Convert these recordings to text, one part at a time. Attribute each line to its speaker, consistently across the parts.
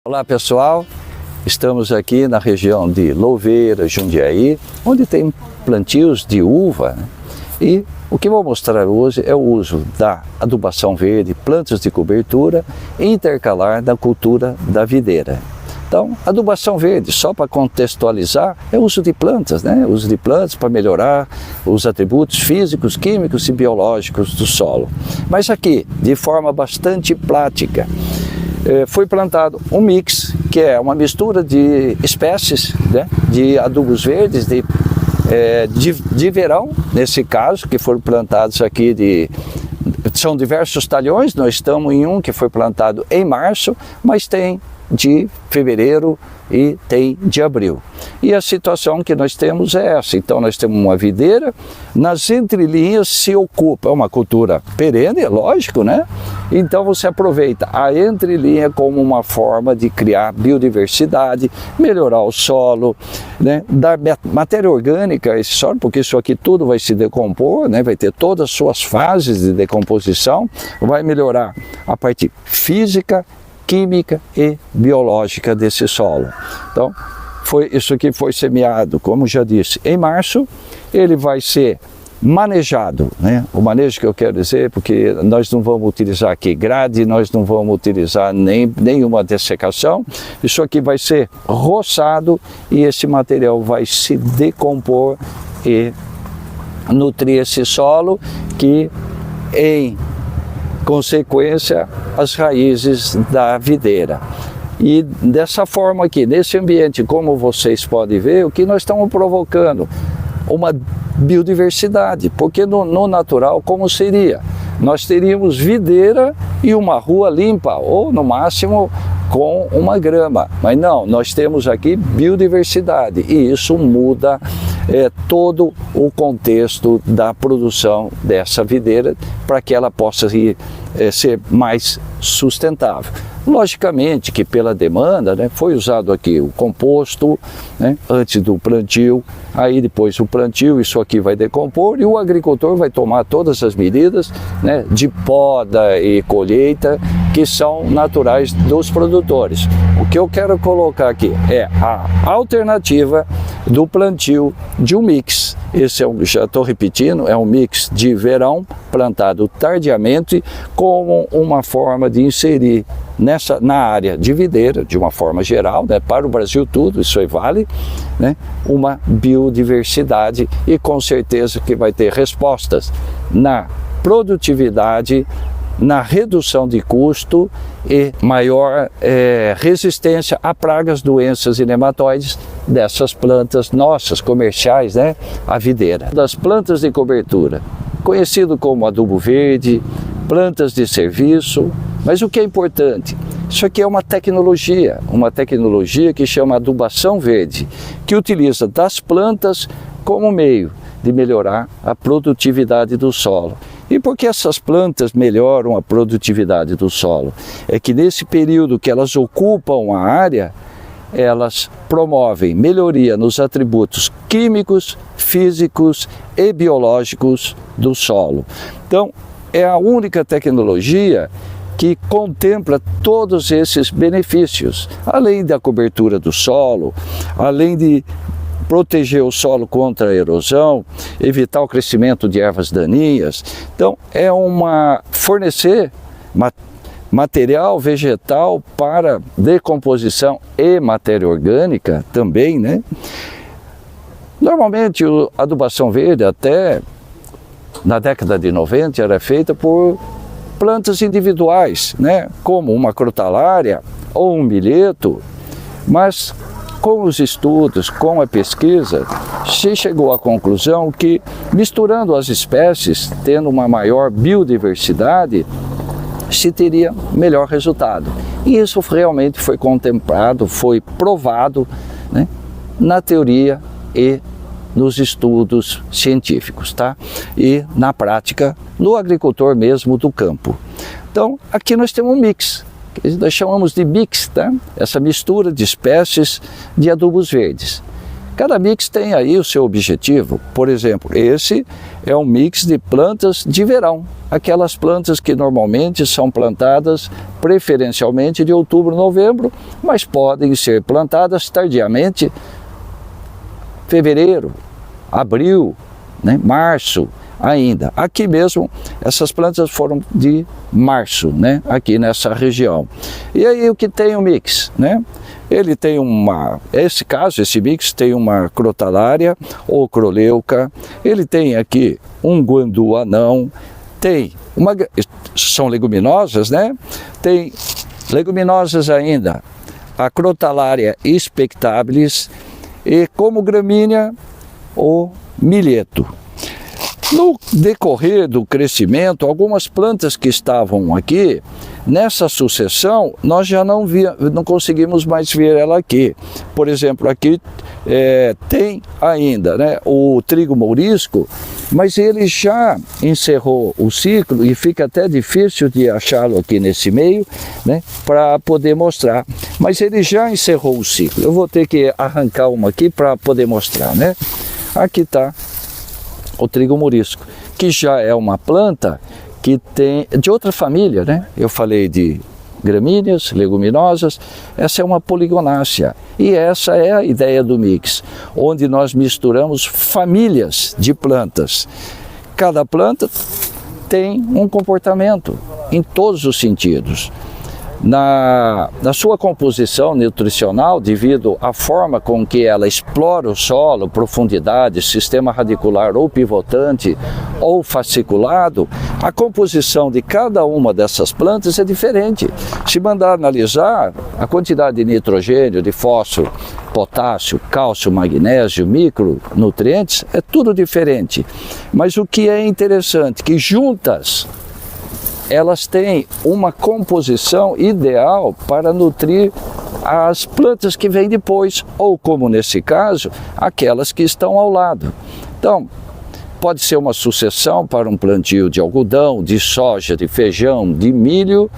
Speaker 1: Olá pessoal, estamos aqui na região de Louveira, Jundiaí, onde tem plantios de uva, né? E o que vou mostrar hoje é o uso da adubação verde, plantas de cobertura intercalar da cultura da videira. Então, adubação verde, só para contextualizar, é o uso de plantas, né? O uso de plantas para melhorar os atributos físicos, químicos e biológicos do solo. Mas aqui, de forma bastante prática, foi plantado um mix, que é uma mistura de espécies, né, de adubos verdes de verão, nesse caso, que foram plantados aqui são diversos talhões. Nós estamos em um que foi plantado em março, mas tem de fevereiro e tem de abril. E a situação que nós temos é essa. Então nós temos uma videira, nas entrelinhas se ocupa, é uma cultura perene, é lógico, né? Então você aproveita a entrelinha como uma forma de criar biodiversidade, melhorar o solo, né? Dar matéria orgânica a esse solo, porque isso aqui tudo vai se decompor, né? Vai ter todas as suas fases de decomposição, vai melhorar a parte física, química e biológica desse solo. Então, isso aqui foi semeado, como já disse, em março. Ele vai ser manejado, né? O manejo que eu quero dizer, porque nós não vamos utilizar aqui grade, nós não vamos utilizar nenhuma dessecação. Isso aqui vai ser roçado e esse material vai se decompor e nutrir esse solo, que em consequência as raízes da videira. E dessa forma aqui, nesse ambiente, como vocês podem ver, o que nós estamos provocando? Uma biodiversidade, porque no natural como seria? Nós teríamos videira e uma rua limpa, ou no máximo com uma grama, mas não, nós temos aqui biodiversidade e isso muda todo o contexto da produção dessa videira para que ela possa ser mais sustentável. Logicamente que pela demanda, né, foi usado aqui o composto, né, antes do plantio, aí depois o plantio, isso aqui vai decompor e o agricultor vai tomar todas as medidas, né, de poda e colheita que são naturais dos produtores. O que eu quero colocar aqui é a alternativa do plantio de um mix. Esse já estou repetindo, é um mix de verão plantado tardiamente como uma forma de inserir na área de videira, de uma forma geral, né, para o Brasil tudo, isso aí vale, né, uma biodiversidade e com certeza que vai ter respostas na produtividade, na redução de custo e maior resistência a pragas, doenças e nematóides dessas plantas nossas, comerciais, né, a videira. Das plantas de cobertura, conhecido como adubo verde, plantas de serviço, mas o que é importante? Isso aqui é uma tecnologia que chama adubação verde, que utiliza das plantas como meio de melhorar a produtividade do solo. E por que essas plantas melhoram a produtividade do solo? É que nesse período que elas ocupam a área, elas promovem melhoria nos atributos químicos, físicos e biológicos do solo. Então, é a única tecnologia que contempla todos esses benefícios, além da cobertura do solo, além de proteger o solo contra a erosão, evitar o crescimento de ervas daninhas. Então, fornecer material vegetal para decomposição e matéria orgânica também, né? Normalmente, a adubação verde, até na década de 90, era feita por plantas individuais, né? Como uma crotalária ou um milheto, mas com os estudos, com a pesquisa, se chegou à conclusão que misturando as espécies, tendo uma maior biodiversidade, se teria melhor resultado. E isso realmente foi contemplado, foi provado, né, na teoria e nos estudos científicos, tá? E na prática, no agricultor mesmo do campo. Então, aqui nós temos um mix, que nós chamamos de mix, tá? Essa mistura de espécies de adubos verdes. Cada mix tem aí o seu objetivo. Por exemplo, esse é um mix de plantas de verão, aquelas plantas que normalmente são plantadas preferencialmente de outubro a novembro, mas podem ser plantadas tardiamente, fevereiro, abril, né, março ainda. Aqui mesmo, essas plantas foram de março, né, aqui nessa região. E aí o que tem o mix, né? Ele tem esse mix tem uma crotalária ou croleuca, ele tem aqui um guandu anão, são leguminosas, né? Tem leguminosas ainda, a crotalária spectabilis e como gramínea o milheto. No decorrer do crescimento, algumas plantas que estavam aqui, nessa sucessão, nós já não conseguimos mais ver ela aqui. Por exemplo, aqui tem ainda, né, o trigo mourisco, mas ele já encerrou o ciclo e fica até difícil de achá-lo aqui nesse meio, né, para poder mostrar. Mas ele já encerrou o ciclo. Eu vou ter que arrancar uma aqui para poder mostrar, né? Aqui está o trigo mourisco, que já é uma planta que tem de outra família, né? Eu falei de gramíneas, leguminosas, essa é uma poligonácea. E essa é a ideia do mix, onde nós misturamos famílias de plantas. Cada planta tem um comportamento em todos os sentidos. Na sua composição nutricional, devido à forma com que ela explora o solo, profundidade, sistema radicular ou pivotante ou fasciculado, a composição de cada uma dessas plantas é diferente. Se mandar analisar a quantidade de nitrogênio, de fósforo, potássio, cálcio, magnésio, micronutrientes, é tudo diferente. Mas o que é interessante, que juntas elas têm uma composição ideal para nutrir as plantas que vêm depois, ou como nesse caso, aquelas que estão ao lado. Então, pode ser uma sucessão para um plantio de algodão, de soja, de feijão, de milho,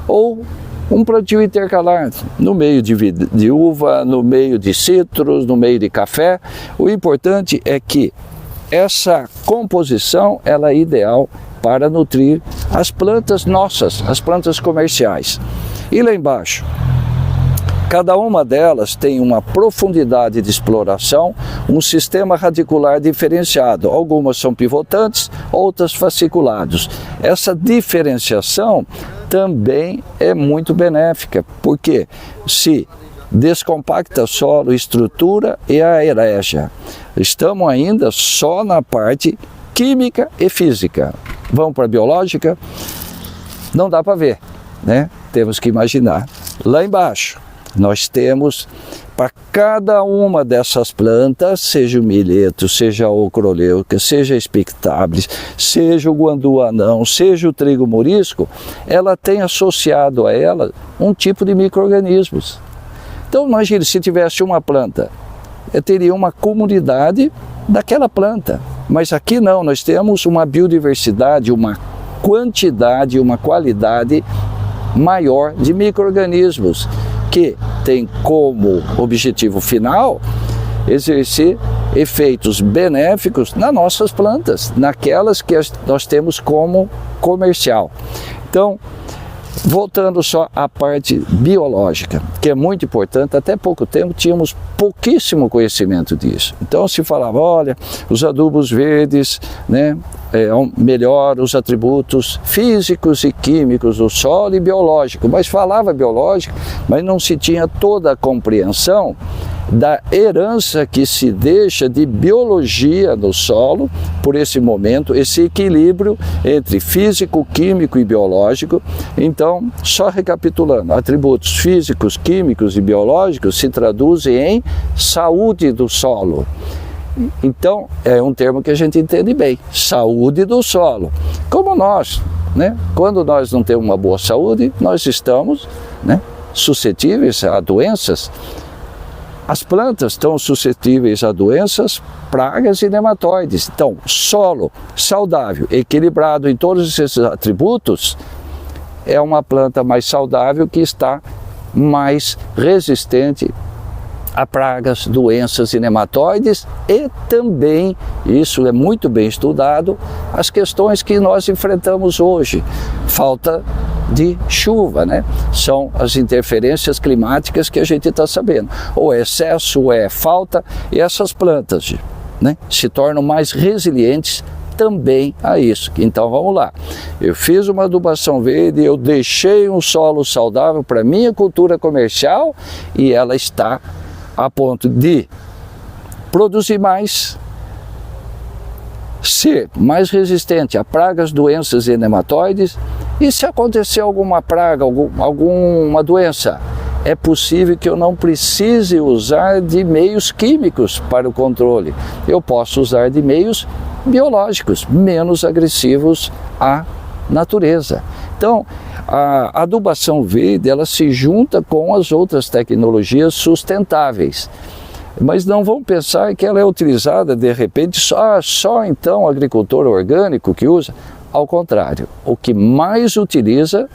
Speaker 1: ou um plantio intercalar, no meio de uva, no meio de citros, no meio de café. O importante é que essa composição ela é ideal para nutrir as plantas nossas, as plantas comerciais. E lá embaixo, cada uma delas tem uma profundidade de exploração, um sistema radicular diferenciado. Algumas são pivotantes, outras fasciculados. Essa diferenciação também é muito benéfica, porque se descompacta solo, estrutura e aereja. Estamos ainda só na parte química e física. Vamos para a biológica? Não dá para ver, né? Temos que imaginar. Lá embaixo, nós temos para cada uma dessas plantas, seja o milheto, seja o croleuca, seja a spectabilis, seja o guandu anão, seja o trigo mourisco, ela tem associado a ela um tipo de micro-organismos. Então imagine se tivesse uma planta, eu teria uma comunidade daquela planta. Mas aqui não, nós temos uma biodiversidade, uma quantidade, uma qualidade maior de micro-organismos que tem como objetivo final exercer efeitos benéficos nas nossas plantas, naquelas que nós temos como comercial. Então, voltando só à parte biológica, que é muito importante, até pouco tempo tínhamos pouquíssimo conhecimento disso. Então se falava, olha, os adubos verdes, né, melhoram os atributos físicos e químicos do solo e biológico, mas falava biológico, mas não se tinha toda a compreensão da herança que se deixa de biologia no solo por esse momento, esse equilíbrio entre físico, químico e biológico. Então, só recapitulando, atributos físicos, químicos e biológicos se traduzem em saúde do solo. Então, é um termo que a gente entende bem, saúde do solo. Como nós, né? Quando nós não temos uma boa saúde, nós estamos, né, suscetíveis a doenças. As plantas estão suscetíveis a doenças, pragas e nematóides. Então, solo saudável, equilibrado em todos esses atributos, é uma planta mais saudável que está mais resistente a pragas, doenças e nematóides e também, isso é muito bem estudado, as questões que nós enfrentamos hoje, falta de chuva, né? São as interferências climáticas que a gente está sabendo, ou é excesso, ou é falta, e essas plantas, né, se tornam mais resilientes também a isso. Então vamos lá, eu fiz uma adubação verde, eu deixei um solo saudável para minha cultura comercial e ela está a ponto de produzir mais, ser mais resistente a pragas, doenças e nematóides. E se acontecer alguma praga, alguma doença, é possível que eu não precise usar de meios químicos para o controle. Eu posso usar de meios biológicos, menos agressivos à natureza. Então, a adubação verde, ela se junta com as outras tecnologias sustentáveis. Mas não vão pensar que ela é utilizada, de repente, só então o agricultor orgânico que usa. Ao contrário, o que mais utiliza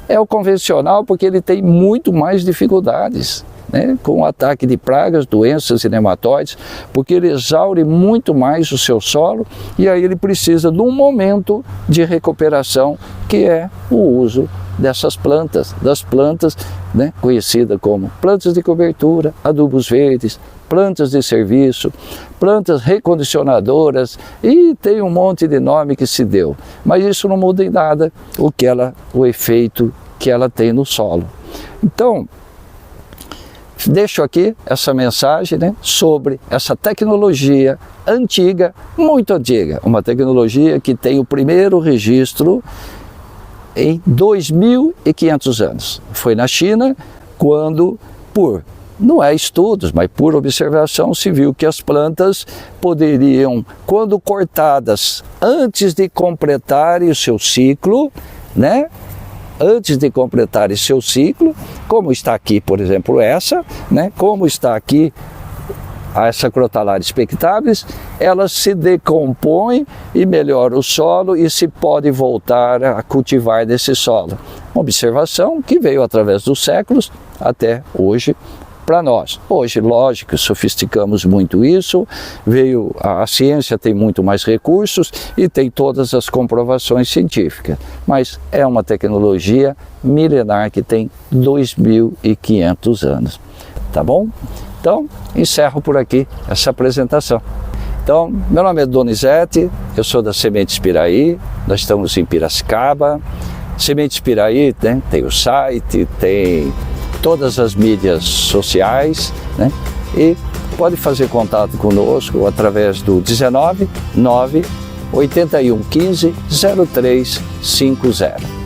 Speaker 1: é o convencional, porque ele tem muito mais dificuldades, né, com o ataque de pragas, doenças e nematóides, porque ele exaure muito mais o seu solo e aí ele precisa de um momento de recuperação, que é o uso dessas plantas, das plantas, né, conhecidas como plantas de cobertura, adubos verdes, plantas de serviço, plantas recondicionadoras, e tem um monte de nome que se deu, mas isso não muda em nada o efeito que ela tem no solo. Então, deixo aqui essa mensagem, né, sobre essa tecnologia antiga, muito antiga, uma tecnologia que tem o primeiro registro em 2.500 anos. Foi na China, quando, não é estudos, mas por observação, se viu que as plantas poderiam, quando cortadas antes de completarem o seu ciclo, né, antes de completarem seu ciclo, como está aqui, por exemplo, essa, né, como está aqui essa Crotalaria spectabilis, elas se decompõem e melhora o solo e se pode voltar a cultivar desse solo. Uma observação que veio através dos séculos até hoje para nós. Hoje, lógico, sofisticamos muito isso, a ciência tem muito mais recursos e tem todas as comprovações científicas, mas é uma tecnologia milenar que tem 2.500 anos, tá bom? Então, encerro por aqui essa apresentação. Então, meu nome é Donizete, eu sou da Sementes Piraí, nós estamos em Piracicaba. Sementes Piraí, né, tem o site, tem todas as mídias sociais, né, e pode fazer contato conosco através do 19 9 81 15 0350.